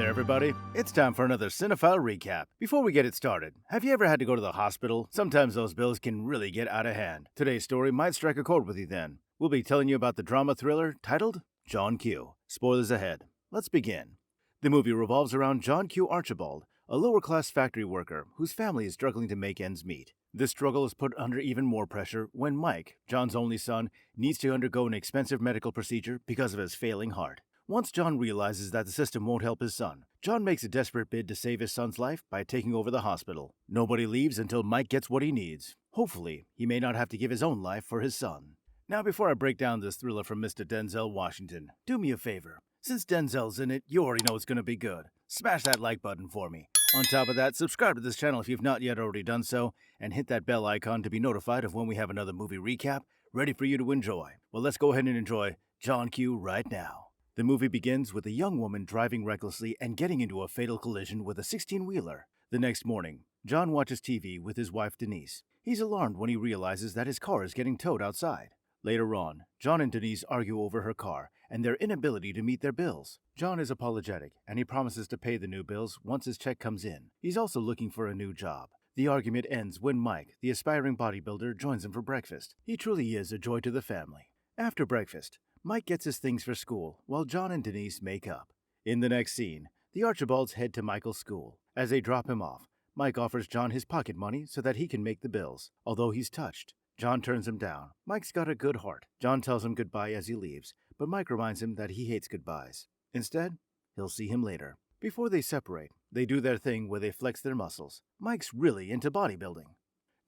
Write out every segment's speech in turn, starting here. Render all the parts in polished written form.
there, everybody. It's time for another Cinephile Recap. Before we get it started, have you ever had to go to the hospital? Sometimes those bills can really get out of hand. Today's story might strike a chord with you then. We'll be telling you about the drama thriller titled John Q. Spoilers ahead. Let's begin. The movie revolves around John Q. Archibald, a lower-class factory worker whose family is struggling to make ends meet. This struggle is put under even more pressure when Mike, John's only son, needs to undergo an expensive medical procedure because of his failing heart. Once John realizes that the system won't help his son, John makes a desperate bid to save his son's life by taking over the hospital. Nobody leaves until Mike gets what he needs. Hopefully, he may not have to give his own life for his son. Now, before I break down this thriller from Mr. Denzel Washington, do me a favor. Since Denzel's in it, you already know it's going to be good. Smash that like button for me. On top of that, subscribe to this channel if you've not yet already done so, and hit that bell icon to be notified of when we have another movie recap ready for you to enjoy. Well, let's go ahead and enjoy John Q right now. The movie begins with a young woman driving recklessly and getting into a fatal collision with a 16-wheeler. The next morning, John watches TV with his wife Denise. He's alarmed when he realizes that his car is getting towed outside. Later on, John and Denise argue over her car and their inability to meet their bills. John is apologetic, and he promises to pay the new bills once his check comes in. He's also looking for a new job. The argument ends when Mike, the aspiring bodybuilder, joins him for breakfast. He truly is a joy to the family. After breakfast, Mike gets his things for school, while John and Denise make up. In the next scene, the Archibalds head to Michael's school. As they drop him off, Mike offers John his pocket money so that he can make the bills. Although he's touched, John turns him down. Mike's got a good heart. John tells him goodbye as he leaves, but Mike reminds him that he hates goodbyes. Instead, he'll see him later. Before they separate, they do their thing where they flex their muscles. Mike's really into bodybuilding.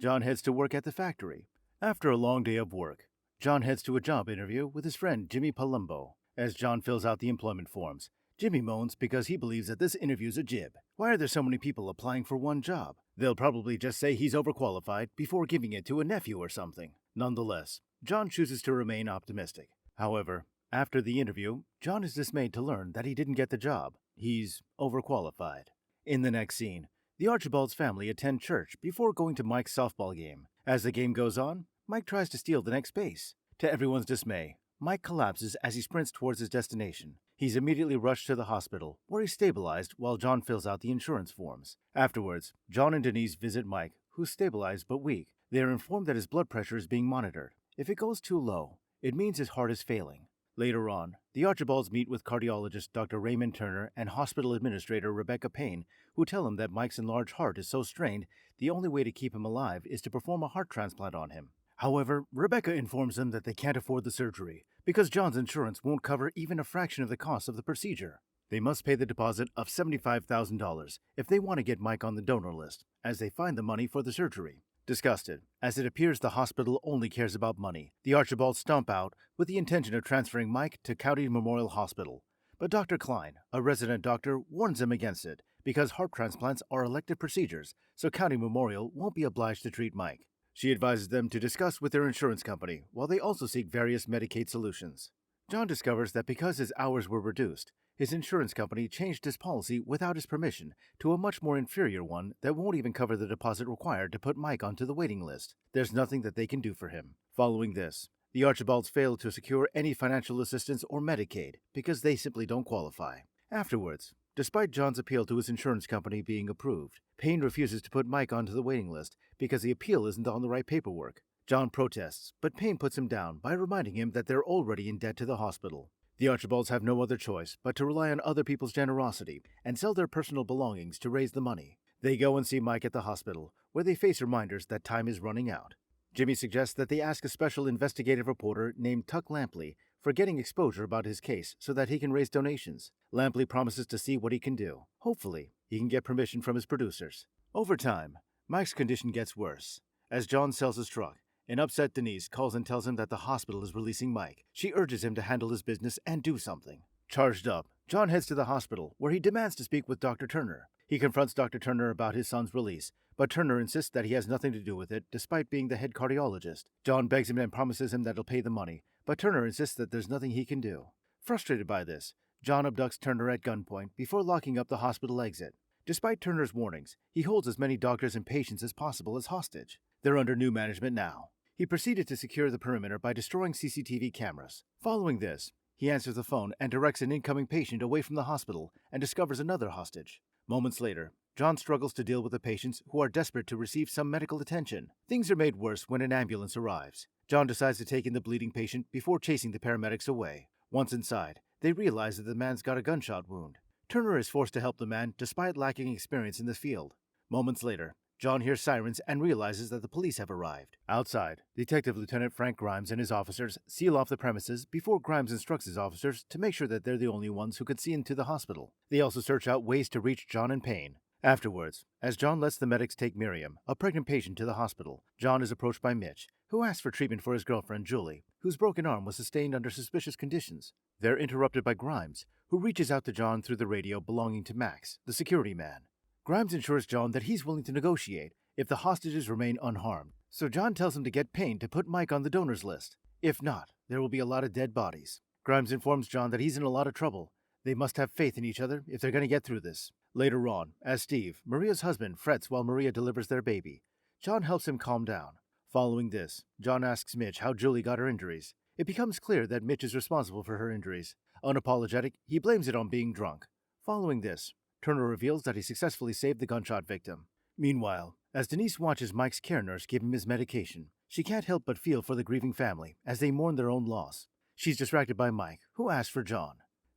John heads to work at the factory. After a long day of work, John heads to a job interview with his friend Jimmy Palumbo. As John fills out the employment forms, Jimmy moans because he believes that this interview's a jib. Why are there so many people applying for one job? They'll probably just say he's overqualified before giving it to a nephew or something. Nonetheless, John chooses to remain optimistic. However, after the interview, John is dismayed to learn that he didn't get the job. He's overqualified. In the next scene, the Archibald's family attend church before going to Mike's softball game. As the game goes on, Mike tries to steal the next base. To everyone's dismay, Mike collapses as he sprints towards his destination. He's immediately rushed to the hospital, where he's stabilized while John fills out the insurance forms. Afterwards, John and Denise visit Mike, who's stabilized but weak. They are informed that his blood pressure is being monitored. If it goes too low, it means his heart is failing. Later on, the Archibalds meet with cardiologist Dr. Raymond Turner and hospital administrator Rebecca Payne, who tell him that Mike's enlarged heart is so strained, the only way to keep him alive is to perform a heart transplant on him. However, Rebecca informs them that they can't afford the surgery because John's insurance won't cover even a fraction of the cost of the procedure. They must pay the deposit of $75,000 if they want to get Mike on the donor list, as they find the money for the surgery. Disgusted, as it appears the hospital only cares about money, the Archibalds stomp out with the intention of transferring Mike to County Memorial Hospital. But Dr. Klein, a resident doctor, warns them against it because heart transplants are elective procedures, so County Memorial won't be obliged to treat Mike. She advises them to discuss with their insurance company while they also seek various Medicaid solutions. John discovers that because his hours were reduced, his insurance company changed his policy without his permission to a much more inferior one that won't even cover the deposit required to put Mike onto the waiting list. There's nothing that they can do for him. Following this, the Archibalds fail to secure any financial assistance or Medicaid because they simply don't qualify. Afterwards, despite John's appeal to his insurance company being approved, Payne refuses to put Mike onto the waiting list because the appeal isn't on the right paperwork. John protests, but Payne puts him down by reminding him that they're already in debt to the hospital. The Archibalds have no other choice but to rely on other people's generosity and sell their personal belongings to raise the money. They go and see Mike at the hospital, where they face reminders that time is running out. Jimmy suggests that they ask a special investigative reporter named Tuck Lampley for getting exposure about his case so that he can raise donations. Lampley promises to see what he can do. Hopefully, he can get permission from his producers. Over time, Mike's condition gets worse. As John sells his truck, an upset Denise calls and tells him that the hospital is releasing Mike. She urges him to handle his business and do something. Charged up, John heads to the hospital, where he demands to speak with Dr. Turner. He confronts Dr. Turner about his son's release, but Turner insists that he has nothing to do with it, despite being the head cardiologist. John begs him and promises him that he'll pay the money, but Turner insists that there's nothing he can do. Frustrated by this, John abducts Turner at gunpoint before locking up the hospital exit. Despite Turner's warnings, he holds as many doctors and patients as possible as hostage. They're under new management now. He proceeded to secure the perimeter by destroying CCTV cameras. Following this, He answers the phone and directs an incoming patient away from the hospital and discovers another hostage. Moments later, John struggles to deal with the patients who are desperate to receive some medical attention. Things are made worse when an ambulance arrives. John decides to take in the bleeding patient before chasing the paramedics away. Once inside, they realize that the man's got a gunshot wound. Turner is forced to help the man despite lacking experience in the field. Moments later, John hears sirens and realizes that the police have arrived. Outside, Detective Lieutenant Frank Grimes and his officers seal off the premises before Grimes instructs his officers to make sure that they're the only ones who can see into the hospital. They also search out ways to reach John and Payne. Afterwards, as John lets the medics take Miriam, a pregnant patient, to the hospital, John is approached by Mitch, who asks for treatment for his girlfriend, Julie, whose broken arm was sustained under suspicious conditions. They're interrupted by Grimes, who reaches out to John through the radio belonging to Max, the security man. Grimes assures John that he's willing to negotiate if the hostages remain unharmed, so John tells him to get Payne to put Mike on the donors list. If not, there will be a lot of dead bodies. Grimes informs John that he's in a lot of trouble. They must have faith in each other if they're going to get through this. Later on, as Steve, Maria's husband, frets while Maria delivers their baby, John helps him calm down. Following this, John asks Mitch how Julie got her injuries. It becomes clear that Mitch is responsible for her injuries. Unapologetic, he blames it on being drunk. Following this, Turner reveals that he successfully saved the gunshot victim. Meanwhile, as Denise watches Mike's care nurse give him his medication, she can't help but feel for the grieving family as they mourn their own loss. She's distracted by Mike, who asks for John.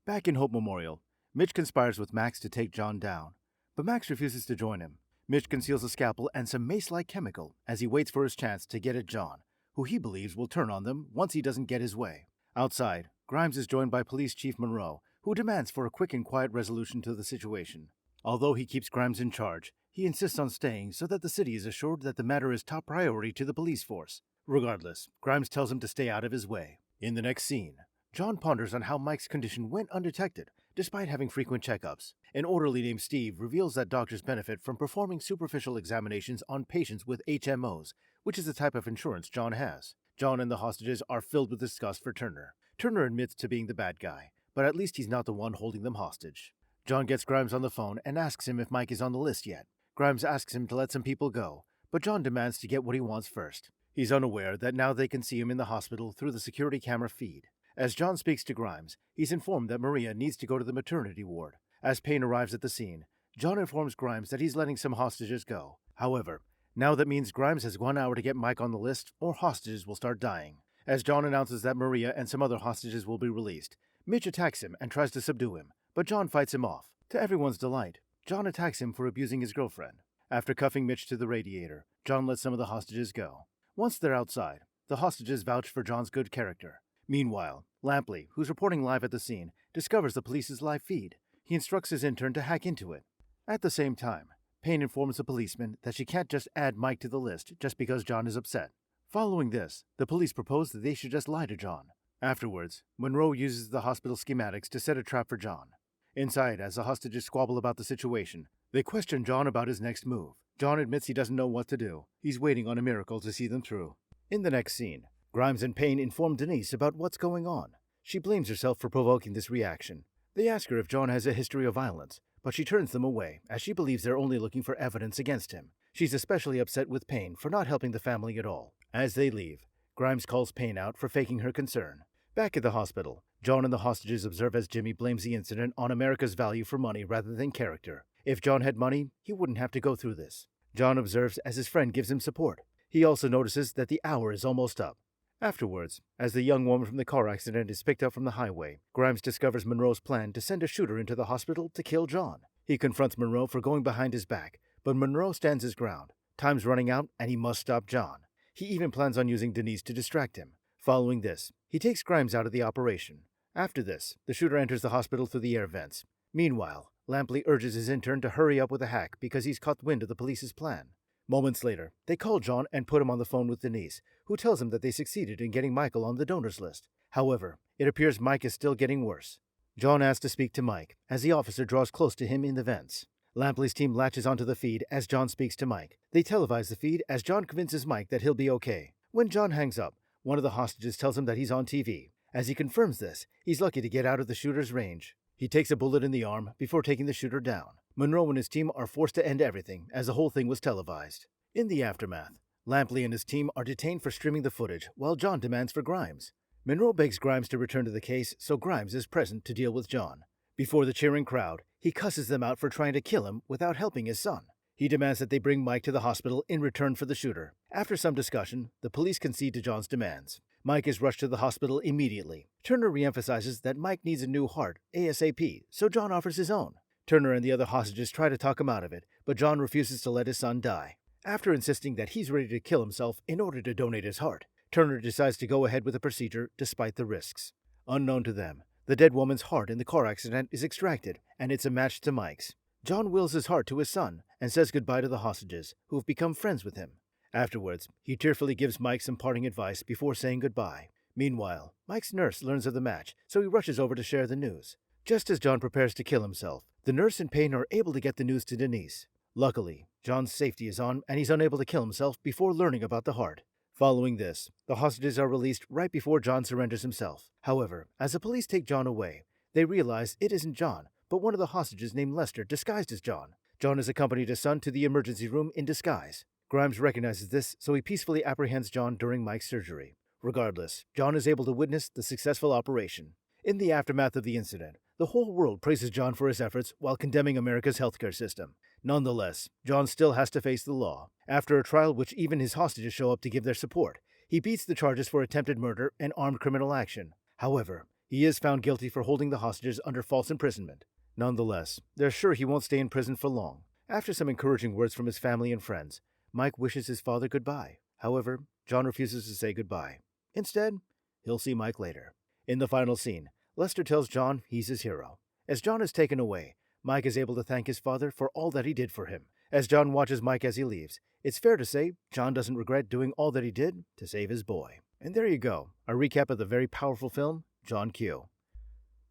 Back in Hope Memorial, Mitch conspires with Max to take John down, but Max refuses to join him. Mitch conceals a scalpel and some mace-like chemical as he waits for his chance to get at John, who he believes will turn on them once he doesn't get his way. Outside, Grimes is joined by Police Chief Monroe, who demands for a quick and quiet resolution to the situation. Although he keeps Grimes in charge, he insists on staying so that the city is assured that the matter is top priority to the police force. Regardless, Grimes tells him to stay out of his way. In the next scene, John ponders on how Mike's condition went undetected, despite having frequent checkups. An orderly named Steve reveals that doctors benefit from performing superficial examinations on patients with HMOs, which is the type of insurance John has. John and the hostages are filled with disgust for Turner. Turner admits to being the bad guy, but at least he's not the one holding them hostage. John gets Grimes on the phone and asks him if Mike is on the list yet. Grimes asks him to let some people go, but John demands to get what he wants first. He's unaware that now they can see him in the hospital through the security camera feed. As John speaks to Grimes, he's informed that Maria needs to go to the maternity ward. As Payne arrives at the scene, John informs Grimes that he's letting some hostages go. However, now that means Grimes has 1 hour to get Mike on the list, or hostages will start dying. As John announces that Maria and some other hostages will be released, Mitch attacks him and tries to subdue him, but John fights him off. To everyone's delight, John attacks him for abusing his girlfriend. After cuffing Mitch to the radiator, John lets some of the hostages go. Once they're outside, the hostages vouch for John's good character. Meanwhile, Lampley, who's reporting live at the scene, discovers the police's live feed. He instructs his intern to hack into it. At the same time, Payne informs the policeman that she can't just add Mike to the list just because John is upset. Following this, the police propose that they should just lie to John. Afterwards, Monroe uses the hospital schematics to set a trap for John. Inside, as the hostages squabble about the situation, they question John about his next move. John admits he doesn't know what to do. He's waiting on a miracle to see them through. In the next scene, Grimes and Payne inform Denise about what's going on. She blames herself for provoking this reaction. They ask her if John has a history of violence, but she turns them away as she believes they're only looking for evidence against him. She's especially upset with Payne for not helping the family at all. As they leave, Grimes calls Payne out for faking her concern. Back at the hospital, John and the hostages observe as Jimmy blames the incident on America's value for money rather than character. If John had money, he wouldn't have to go through this. John observes as his friend gives him support. He also notices that the hour is almost up. Afterwards, as the young woman from the car accident is picked up from the highway, Grimes discovers Monroe's plan to send a shooter into the hospital to kill John. He confronts Monroe for going behind his back, but Monroe stands his ground. Time's running out, and he must stop John. He even plans on using Denise to distract him. Following this, he takes Grimes out of the operation. After this, the shooter enters the hospital through the air vents. Meanwhile, Lampley urges his intern to hurry up with the hack because he's caught wind of the police's plan. Moments later, they call John and put him on the phone with Denise, who tells him that they succeeded in getting Michael on the donors list. However, it appears Mike is still getting worse. John asks to speak to Mike, as the officer draws close to him in the vents. Lampley's team latches onto the feed as John speaks to Mike. They televise the feed as John convinces Mike that he'll be okay. When John hangs up, one of the hostages tells him that he's on TV. As he confirms this, he's lucky to get out of the shooter's range. He takes a bullet in the arm before taking the shooter down. Monroe and his team are forced to end everything, as the whole thing was televised. In the aftermath, Lampley and his team are detained for streaming the footage, while John demands for Grimes. Monroe begs Grimes to return to the case, so Grimes is present to deal with John. Before the cheering crowd, he cusses them out for trying to kill him without helping his son. He demands that they bring Mike to the hospital in return for the shooter. After some discussion, the police concede to John's demands. Mike is rushed to the hospital immediately. Turner reemphasizes that Mike needs a new heart ASAP, so John offers his own. Turner and the other hostages try to talk him out of it, but John refuses to let his son die. After insisting that he's ready to kill himself in order to donate his heart, Turner decides to go ahead with the procedure despite the risks. Unknown to them, the dead woman's heart in the car accident is extracted, and it's a match to Mike's. John wills his heart to his son and says goodbye to the hostages, who have become friends with him. Afterwards, he tearfully gives Mike some parting advice before saying goodbye. Meanwhile, Mike's nurse learns of the match, so he rushes over to share the news. Just as John prepares to kill himself, the nurse and Payne are able to get the news to Denise. Luckily, John's safety is on and he's unable to kill himself before learning about the heart. Following this, the hostages are released right before John surrenders himself. However, as the police take John away, they realize it isn't John, but one of the hostages named Lester disguised as John. John has accompanied his son to the emergency room in disguise. Grimes recognizes this, so he peacefully apprehends John during Mike's surgery. Regardless, John is able to witness the successful operation. In the aftermath of the incident, the whole world praises John for his efforts while condemning America's healthcare system. Nonetheless, John still has to face the law. After a trial which even his hostages show up to give their support, he beats the charges for attempted murder and armed criminal action. However, he is found guilty for holding the hostages under false imprisonment. Nonetheless, they're sure he won't stay in prison for long. After some encouraging words from his family and friends, Mike wishes his father goodbye. However, John refuses to say goodbye. Instead, he'll see Mike later. In the final scene, Lester tells John he's his hero. As John is taken away, Mike is able to thank his father for all that he did for him. As John watches Mike as he leaves, it's fair to say John doesn't regret doing all that he did to save his boy. And there you go, a recap of the very powerful film, John Q.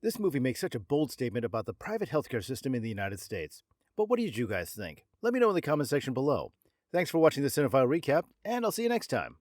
This movie makes such a bold statement about the private healthcare system in the United States. But what did you guys think? Let me know in the comment section below. Thanks for watching the Cinephile Recap, and I'll see you next time.